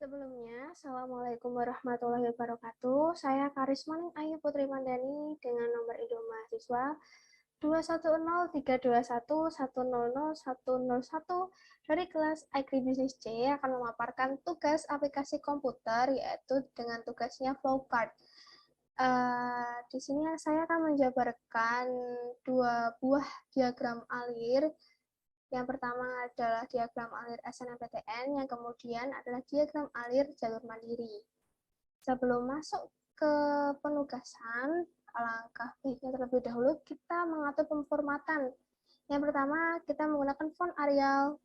Sebelumnya, Assalamualaikum warahmatullahi wabarakatuh. Saya Karismaning Ayu Putri Mandani dengan nomor induk mahasiswa 21031100101 dari kelas Agribusiness C akan memaparkan tugas aplikasi komputer yaitu dengan tugasnya flowcard. Di sini saya akan menjabarkan dua buah diagram alir. Yang pertama adalah diagram alir SNMPTN, yang kemudian adalah diagram alir jalur mandiri. Sebelum masuk ke penugasan, alangkah baiknya terlebih dahulu kita mengatur pemformatan. Yang pertama, kita menggunakan font Arial,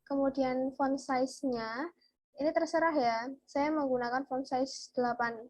kemudian font size-nya, ini terserah ya, saya menggunakan font size 8.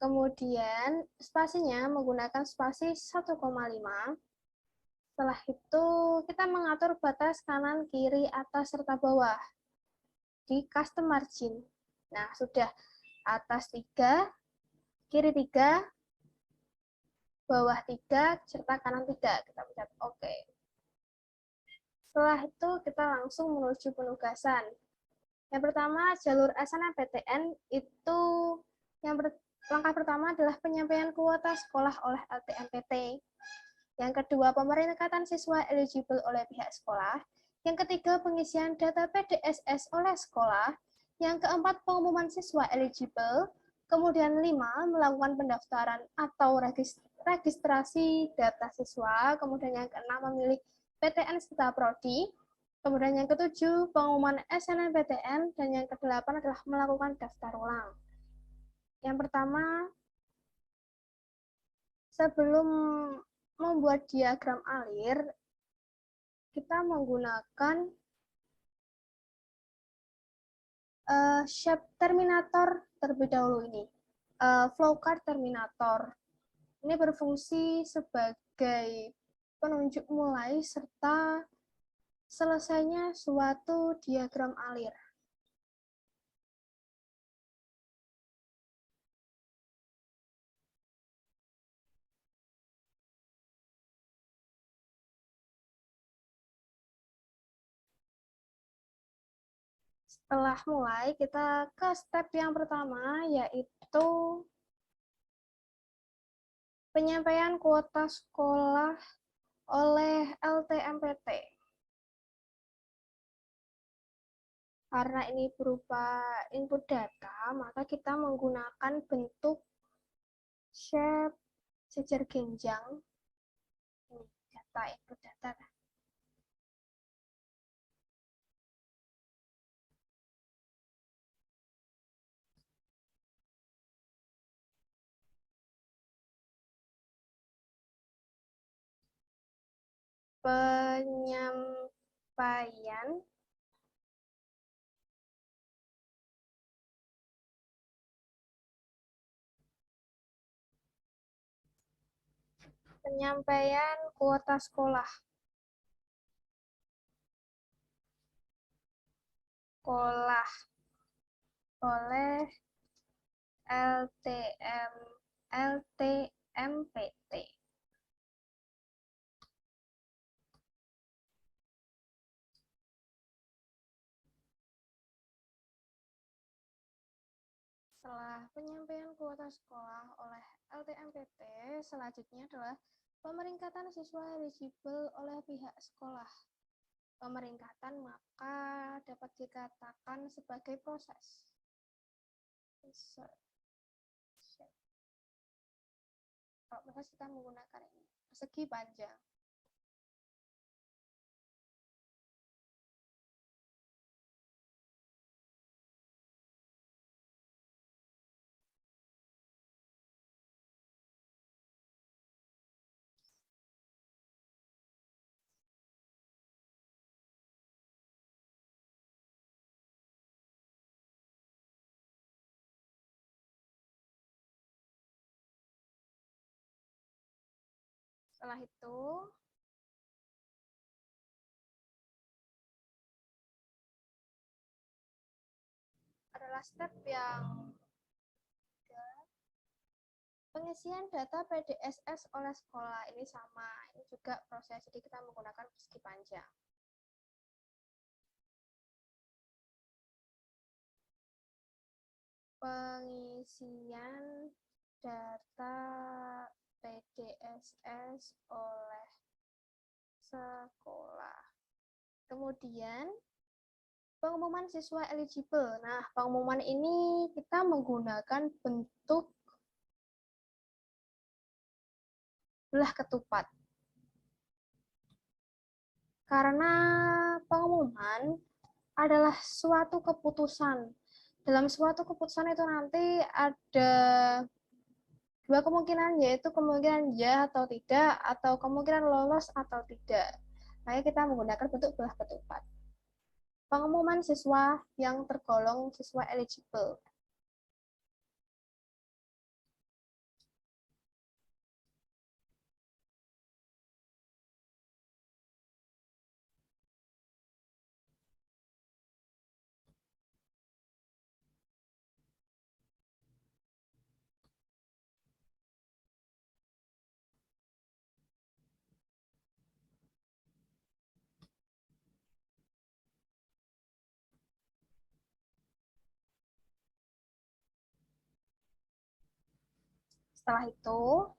Kemudian spasinya menggunakan spasi 1,5. Setelah itu, kita mengatur batas kanan, kiri, atas, serta bawah di custom margin. Nah, sudah atas 3, kiri 3, bawah 3, serta kanan 3. Kita pencet OK. Setelah itu, kita langsung menuju penugasan. Yang pertama, jalur SNMPTN itu langkah pertama adalah penyampaian kuota sekolah oleh LTMPT. Yang kedua, pemeringkatan siswa eligible oleh pihak sekolah. Yang ketiga, pengisian data PDSS oleh sekolah. Yang keempat, pengumuman siswa eligible. Kemudian 5, melakukan pendaftaran atau registrasi data siswa. Kemudian yang keenam, memilih PTN serta prodi. Kemudian yang ketujuh, pengumuman SNMPTN. Dan yang kedelapan adalah melakukan daftar ulang. Yang pertama, sebelum membuat diagram alir, kita menggunakan shape terminator terlebih dahulu ini. Flowcard terminator. Ini berfungsi sebagai penunjuk mulai serta selesainya suatu diagram alir. Setelah mulai, kita ke step yang pertama, yaitu penyampaian kuota sekolah oleh LTMPT. Karena ini berupa input data, maka kita menggunakan bentuk shape sejar genjang. Ini data, input data. Penyampaian kuota sekolah oleh LTMPT. Setelah penyampaian kuota sekolah oleh LTMPT, selanjutnya adalah pemeringkatan siswa eligible oleh pihak sekolah. Pemeringkatan maka dapat dikatakan sebagai proses. Kalau proses kita menggunakan ini, persegi panjang. Setelah itu, adalah step yang pengisian data PDSS oleh sekolah. Ini sama, ini juga proses, jadi kita menggunakan persegi panjang. pengisian data PDSS oleh sekolah. Kemudian pengumuman siswa eligible. Nah, pengumuman ini kita menggunakan bentuk belah ketupat. Karena pengumuman adalah suatu keputusan. Dalam suatu keputusan itu nanti ada dua kemungkinan, yaitu kemungkinan ya atau tidak, atau kemungkinan lolos atau tidak. Makanya kita menggunakan bentuk belah ketupat. Pengumuman siswa yang tergolong siswa eligible. Setelah itu,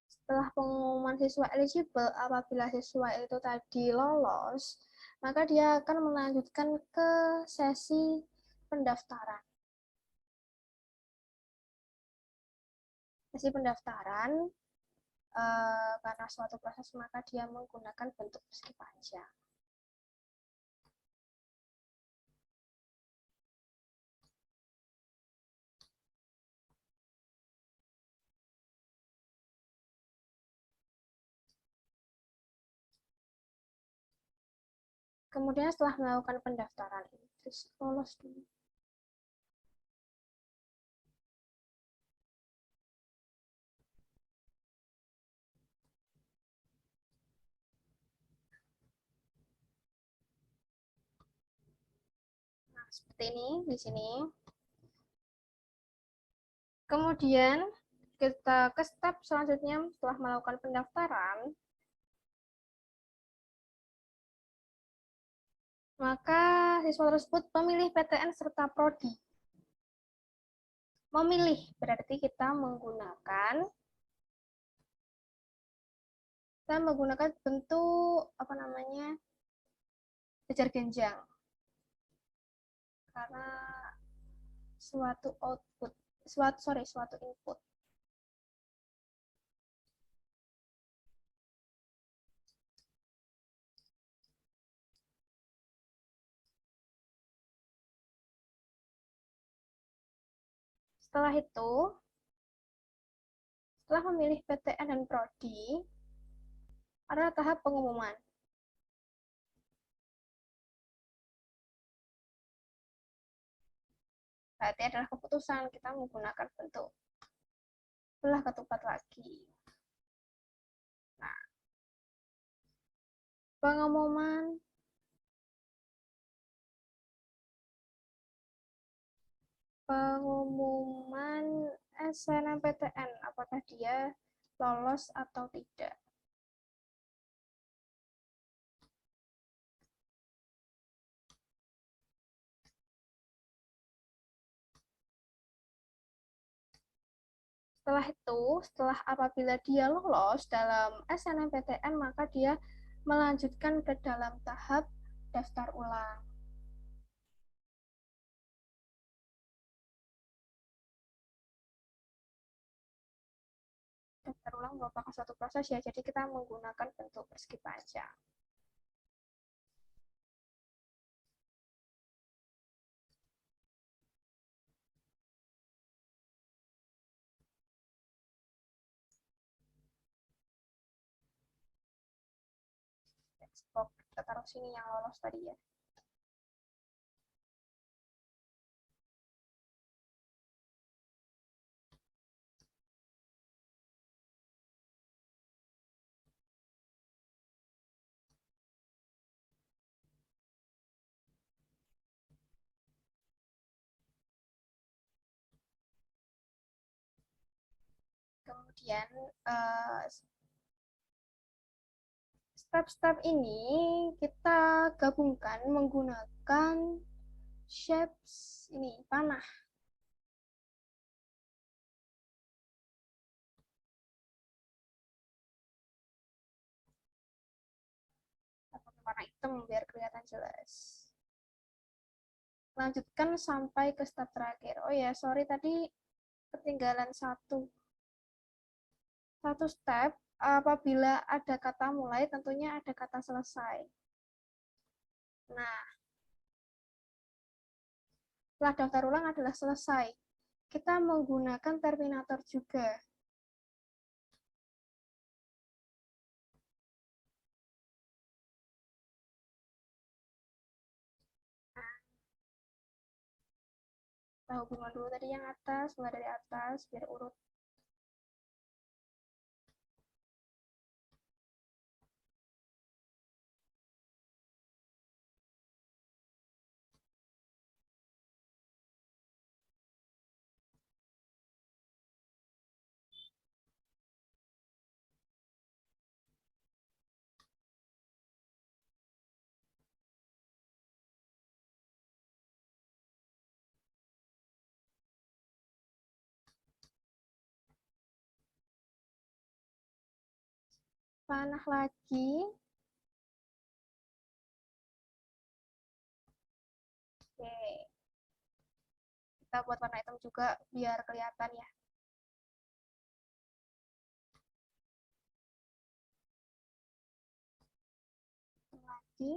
setelah pengumuman siswa eligible, apabila siswa itu tadi lolos, maka dia akan melanjutkan ke sesi pendaftaran. Sesi pendaftaran, karena suatu proses, maka dia menggunakan bentuk persegi panjang. Kemudian setelah melakukan pendaftaran, terus lolos dulu. Nah, seperti ini di sini. Kemudian kita ke step selanjutnya setelah melakukan pendaftaran, maka siswa tersebut memilih PTN serta prodi. Memilih berarti kita menggunakan bentuk sejar genjang, karena suatu input. Setelah itu, setelah memilih PTN dan prodi, adalah tahap pengumuman. Berarti adalah keputusan, kita menggunakan bentuk belah ketupat lagi. Nah, pengumuman SNMPTN, apakah dia lolos atau tidak. Setelah itu, apabila dia lolos dalam SNMPTN, maka dia melanjutkan ke dalam tahap daftar ulang. Daftar ulang merupakan suatu proses ya, jadi kita menggunakan bentuk persegi panjang. Kita taruh sini yang lolos tadi ya. Kemudian step-step ini kita gabungkan menggunakan shapes ini panah. Warna hitam biar kelihatan jelas. Lanjutkan sampai ke step terakhir. Oh ya, sorry tadi ketinggalan satu step. Apabila ada kata mulai, tentunya ada kata selesai. Nah, setelah daftar ulang adalah selesai. Kita menggunakan terminator juga. Kita hubungan dulu tadi yang atas, mulai dari atas, biar urut. Panah lagi. Oke. Kita buat warna hitam juga biar kelihatan ya. Lagi.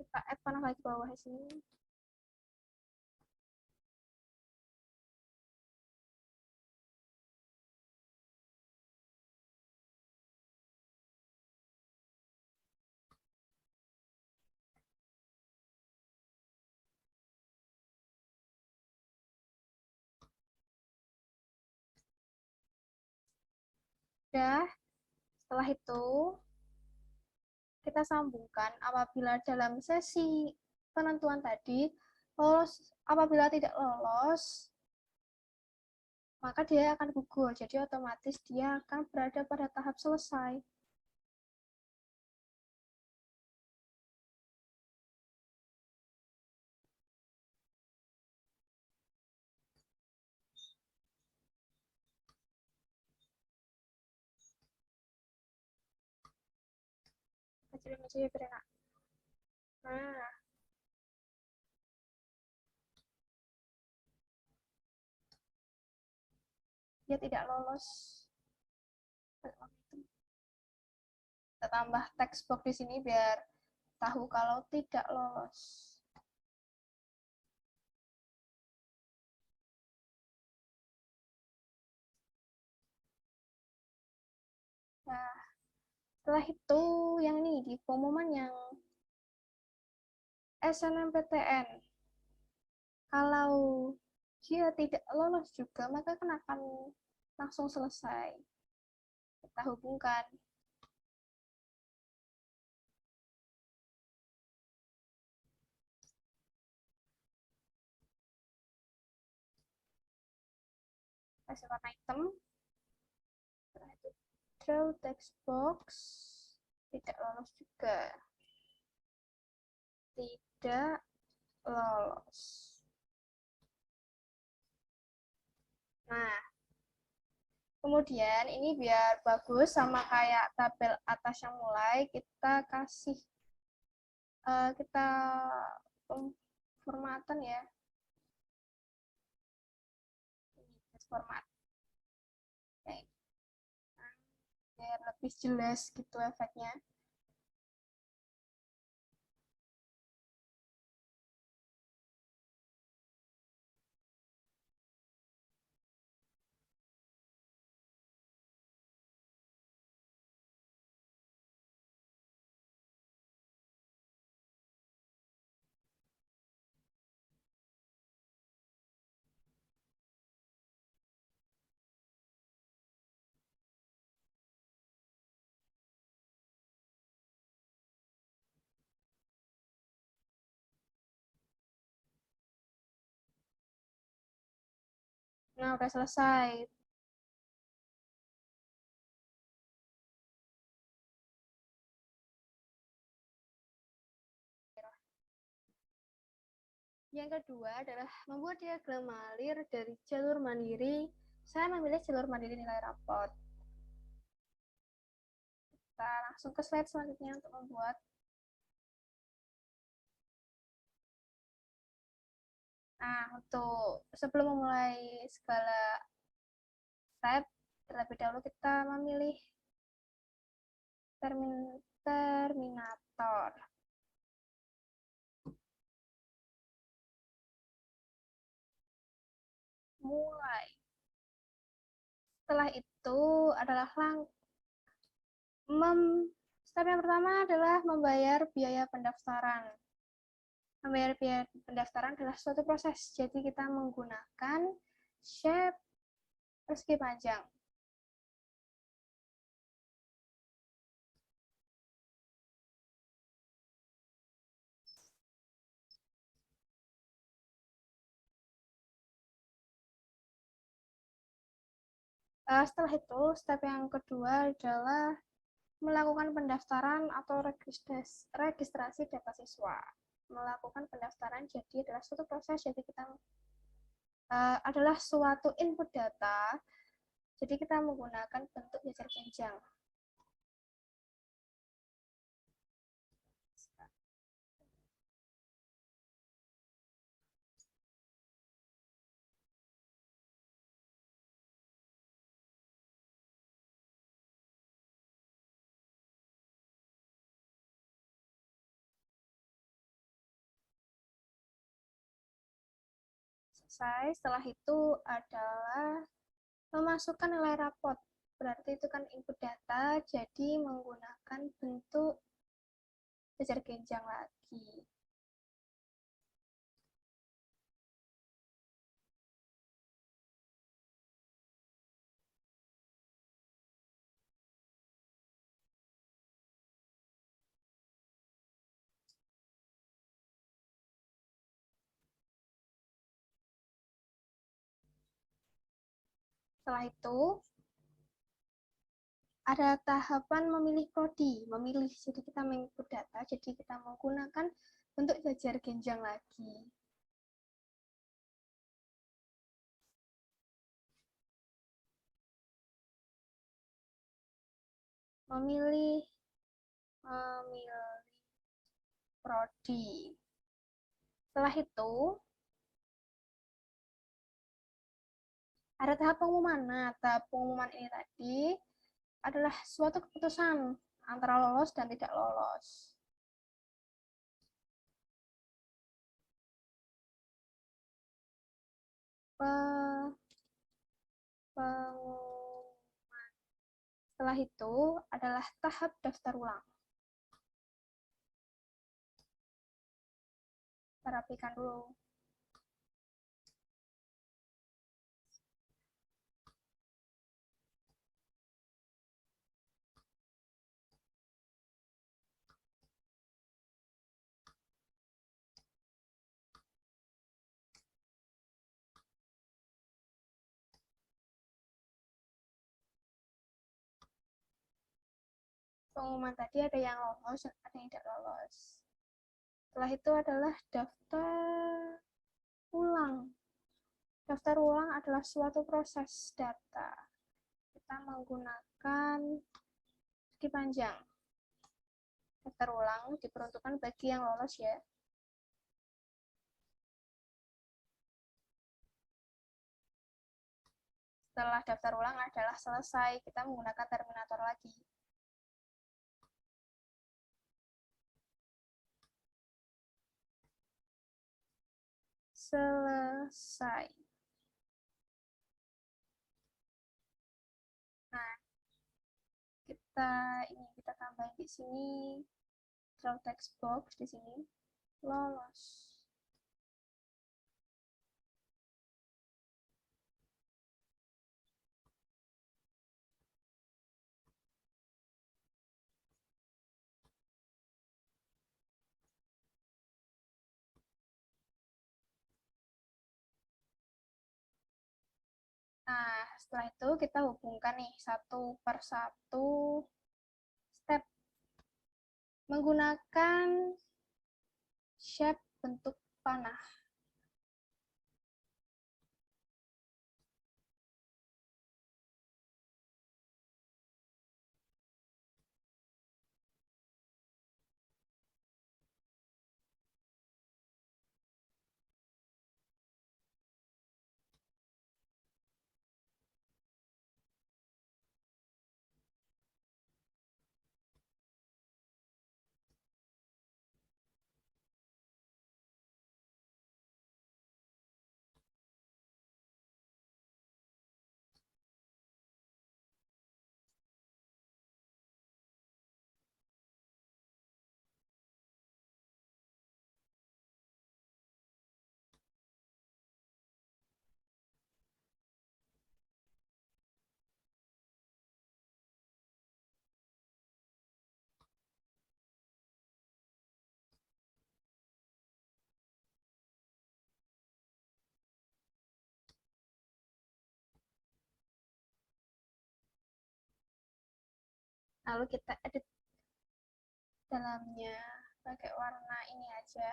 Kita add panah lagi bawah sini. Udah, setelah itu kita sambungkan apabila dalam sesi penentuan tadi lolos, apabila tidak lolos maka dia akan gugur, jadi otomatis dia akan berada pada tahap selesai. Kecilin aja ya biar enak. Nah, dia tidak lolos. Kita tambah text box di sini biar tahu kalau tidak lolos. Nah, setelah itu yang ini di pengumuman yang SNMPTN. Kalau dia tidak lolos juga, maka kan akan langsung selesai. Kita hubungkan. Kasih warna hitam. Setelah itu draw text box. Tidak lolos juga. Tidak lolos. Nah, kemudian ini biar bagus sama kayak tabel atas yang mulai, kita kasih kita formatan ya. Ini format. Biar lebih jelas gitu efeknya. Nah, udah selesai. Yang kedua adalah membuat diagram alir dari jalur mandiri. Saya memilih jalur mandiri nilai rapot. Kita langsung ke slide selanjutnya untuk membuat. Nah, untuk sebelum memulai segala step, terlebih dahulu kita memilih terminator. Mulai. Setelah itu adalah step yang pertama adalah membayar biaya pendaftaran. Membayar biaya pendaftaran adalah suatu proses. Jadi kita menggunakan shape persegi panjang. Setelah itu, step yang kedua adalah melakukan pendaftaran atau registrasi data siswa. Melakukan pendaftaran jadi adalah suatu proses, jadi kita adalah suatu input data, jadi kita menggunakan bentuk jajar jenjang. Selesai, setelah itu adalah memasukkan nilai rapot. Berarti itu kan input data, jadi menggunakan bentuk jajar jenjang lagi. Setelah itu, ada tahapan memilih prodi, memilih, jadi kita menginput data, jadi kita menggunakan bentuk jajar jenjang lagi. Memilih prodi. Setelah itu, ada tahap pengumuman. Nah, tahap pengumuman ini tadi adalah suatu keputusan antara lolos dan tidak lolos. Pengumuman. Setelah itu adalah tahap daftar ulang. Kita rapikan dulu. Pengumuman tadi ada yang lolos, ada yang tidak lolos. Setelah itu adalah daftar ulang. Daftar ulang adalah suatu proses data. Kita menggunakan persegi panjang. Daftar ulang diperuntukkan bagi yang lolos ya. Setelah daftar ulang adalah selesai, kita menggunakan terminator lagi. Selesai. Nah, kita tambahin di sini draw text box di sini lolos. setelah itu kita hubungkan nih satu per satu step menggunakan shape bentuk panah. Lalu kita edit dalamnya pakai warna ini aja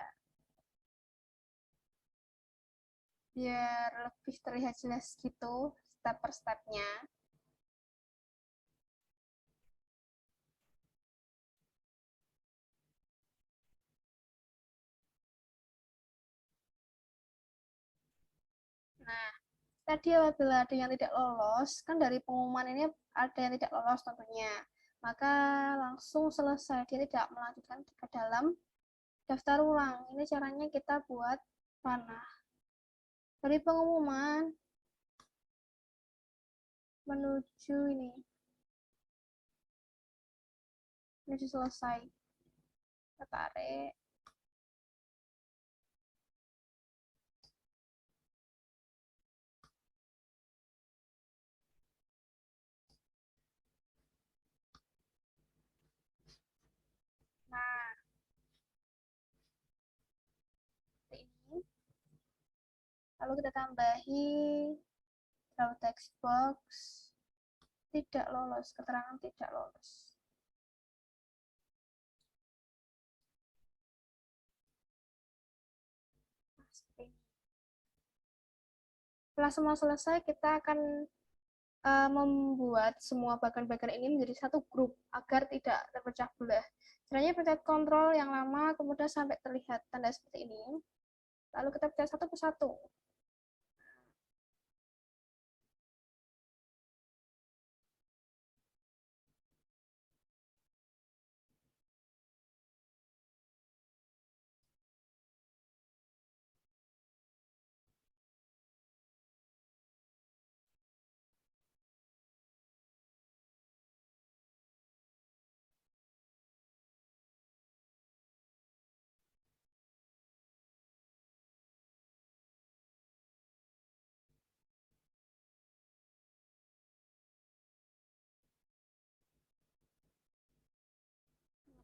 biar lebih terlihat jelas gitu step per stepnya. Nah, tadi apabila ada yang tidak lolos, kan dari pengumuman ini ada yang tidak lolos tentunya, maka langsung selesai, dia tidak melanjutkan ke dalam daftar ulang. Ini caranya kita buat panah. Dari pengumuman menuju menuju selesai. Kita tarik. Nah, seperti ini. Lalu kita tambahi draw text box. Tidak lolos, keterangan tidak lolos. Nah, seperti ini. Setelah semua selesai, kita akan membuat semua bagian-bagian ini menjadi satu grup agar tidak terpecah belah. Caranya pencet kontrol yang lama, kemudian sampai terlihat tanda seperti ini. Lalu kita pencet satu persatu.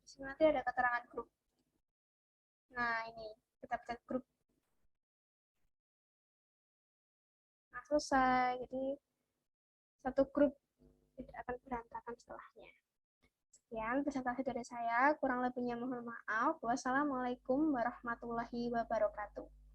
Di sini nanti ada keterangan grup. Nah, ini kita pencet grup. Nah, selesai. Jadi satu grup tidak akan berantakan setelahnya. Sekian presentasi dari saya. Kurang lebihnya mohon maaf. Wassalamualaikum warahmatullahi wabarakatuh.